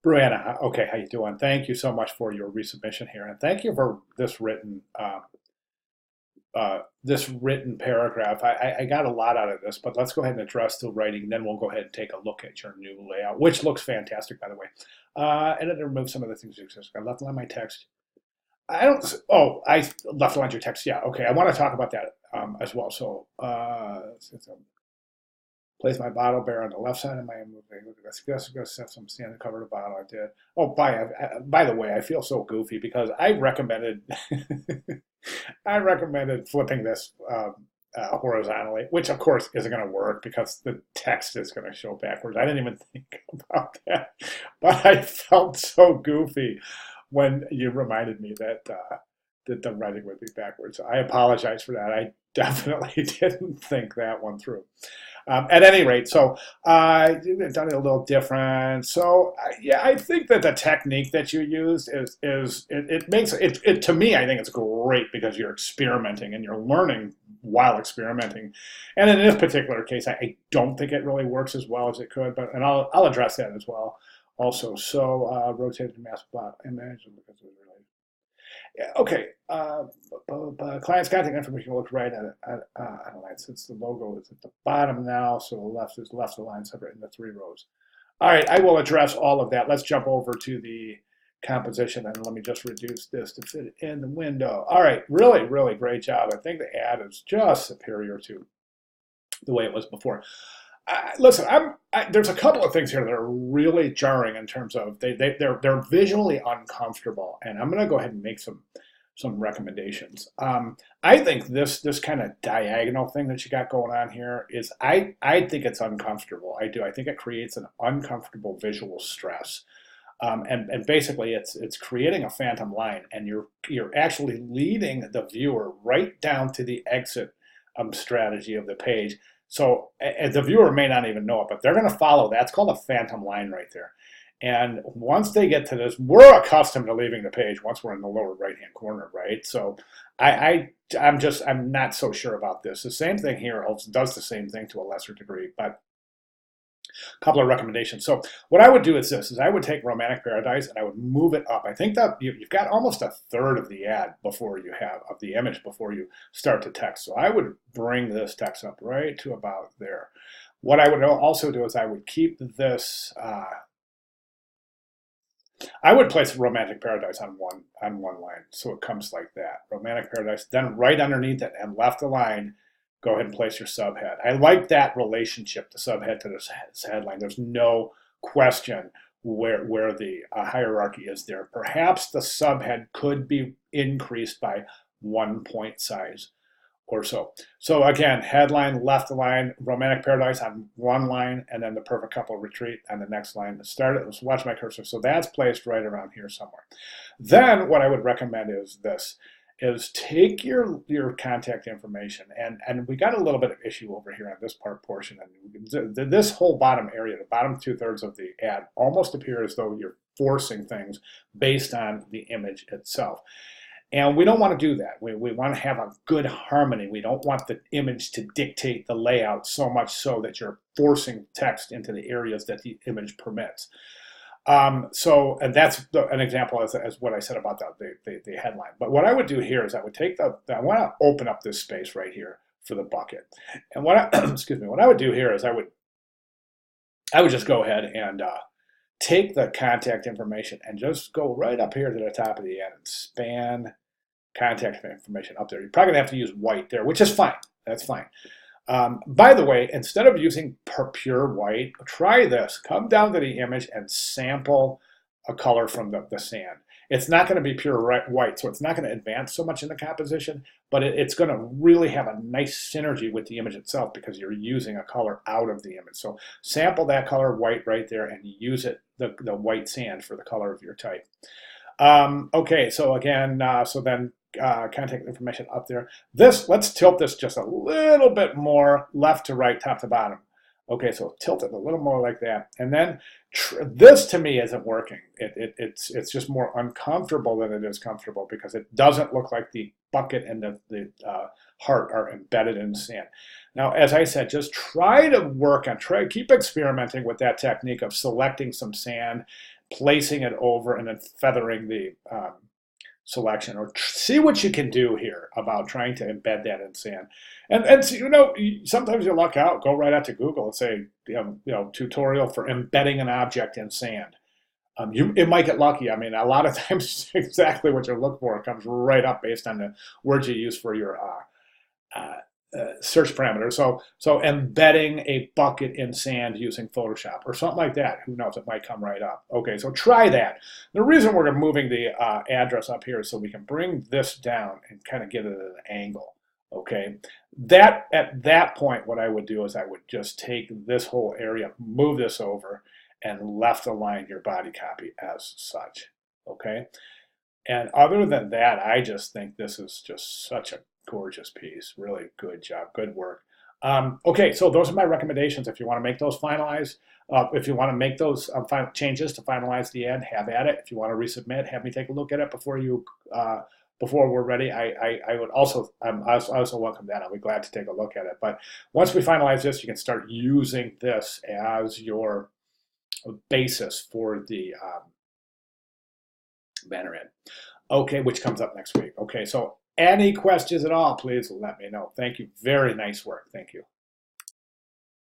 Breuana, okay, how you doing? Thank you so much for your resubmission here, and thank you for this written paragraph. I got a lot out of this, but let's go ahead and address the writing. Then we'll go ahead and take a look at your new layout, which looks fantastic, by the way. And then remove some of the things you just got left on my text. I don't. Oh, I left on your text. Yeah, okay. I want to talk about that as well. So, place my bottle bearer on the left side of my moving. Let's go set some sand to cover the bottle. I did. Oh, by the way, I feel so goofy because I recommended I recommended flipping this horizontally, which of course isn't going to work because the text is going to show backwards. I didn't even think about that, but I felt so goofy when you reminded me that the writing would be backwards. So I apologize for that. I definitely didn't think that one through. At any rate, so you've done it a little different. So yeah, I think that the technique that you used it makes it to me. I think it's great because you're experimenting and you're learning while experimenting. And in this particular case, I don't think it really works as well as it could. But and I'll address that as well. Also, so rotated mass plot image because it was really yeah, okay. Client's contact information looks right at a line since the logo is at the bottom now, so the left is left align separate in the three rows. All right, I will address all of that. Let's jump over to the composition and let me just reduce this to fit in the window. All right, really, really great job. I think the ad is just superior to the way it was before. Listen, there's a couple of things here that are really jarring in terms of they're visually uncomfortable, and I'm going to go ahead and make some recommendations. I think this kind of diagonal thing that you got going on here is I think it's uncomfortable. I do. I think it creates an uncomfortable visual stress. And basically it's creating a phantom line, and you're actually leading the viewer right down to the exit strategy of the page. So the viewer may not even know it, but they're going to follow. That's called a phantom line right there. And once they get to this, we're accustomed to leaving the page once we're in the lower right-hand corner, right? So I'm not so sure about this. The same thing here also does the same thing to a lesser degree, but a couple of recommendations. So what I would do is this: is I would take Romantic Paradise and I would move it up. I think that you've got almost a third of the ad before you have of the image before you start the text. So I would bring this text up right to about there. What I would also do is I would keep this. I would place Romantic Paradise on one line, so it comes like that. Romantic Paradise. Then right underneath it and left align, go ahead and place your subhead. I like that relationship, the subhead to this headline. There's no question where the hierarchy is there. Perhaps the subhead could be increased by 1 point size or so. So again, headline, left line, Romantic Paradise on one line, and then the Perfect Couple Retreat on the next line. Start it. Let's watch my cursor. So that's placed right around here somewhere. Then what I would recommend is this: is take your contact information, and we got a little bit of issue over here on this portion, and this whole bottom area, the bottom 2/3 of the ad, almost appears as though you're forcing things based on the image itself. And we don't want to do that. We want to have a good harmony. We don't want the image to dictate the layout so much so that you're forcing text into the areas that the image permits. And that's an example as what I said about the headline. But what I would do here is I would take I want to open up this space right here for the bucket. And excuse me, what I would do here is I would just go ahead and take the contact information and just go right up here to the top of the ad and span contact information up there. You're probably gonna have to use white there, which is fine. That's fine. By the way, instead of using pure white, try this. Come down to the image and sample a color from the sand. It's not going to be pure white, so it's not going to advance so much in the composition, but it's going to really have a nice synergy with the image itself because you're using a color out of the image. So sample that color white right there and use it, the white sand, for the color of your type. Okay, so again, so then contact information up there. Let's tilt this just a little bit more left to right, top to bottom. Okay, so tilt it a little more like that. And then this to me isn't working. It's just more uncomfortable than it is comfortable because it doesn't look like the bucket and the heart are embedded in sand. Now, as I said, just try to keep experimenting with that technique of selecting some sand, placing it over and then feathering the selection, or see what you can do here about trying to embed that in sand. And so, sometimes you luck out, go right out to Google and say, tutorial for embedding an object in sand. It might get lucky. I mean, a lot of times exactly what you're looking for comes right up based on the words you use for your uh, search parameter. So embedding a bucket in sand using Photoshop or something like that. Who knows? It might come right up. Okay, so try that. The reason we're moving the address up here is so we can bring this down and kind of get it at an angle. Okay, at that point, what I would do is I would just take this whole area, move this over, and left align your body copy as such. Okay, and other than that, I just think this is just such a gorgeous piece. Really good job, good work. Okay, so those are my recommendations. If you want to make those finalize, if you want to make those final changes to finalize the ad, have at it. If you want to resubmit, have me take a look at it before we're ready. I would also I also welcome that. I'll be glad to take a look at it. But once we finalize this, you can start using this as your basis for the banner ad. Okay, which comes up next week. Okay, so any questions at all, please let me know. Thank you. Very nice work. Thank you.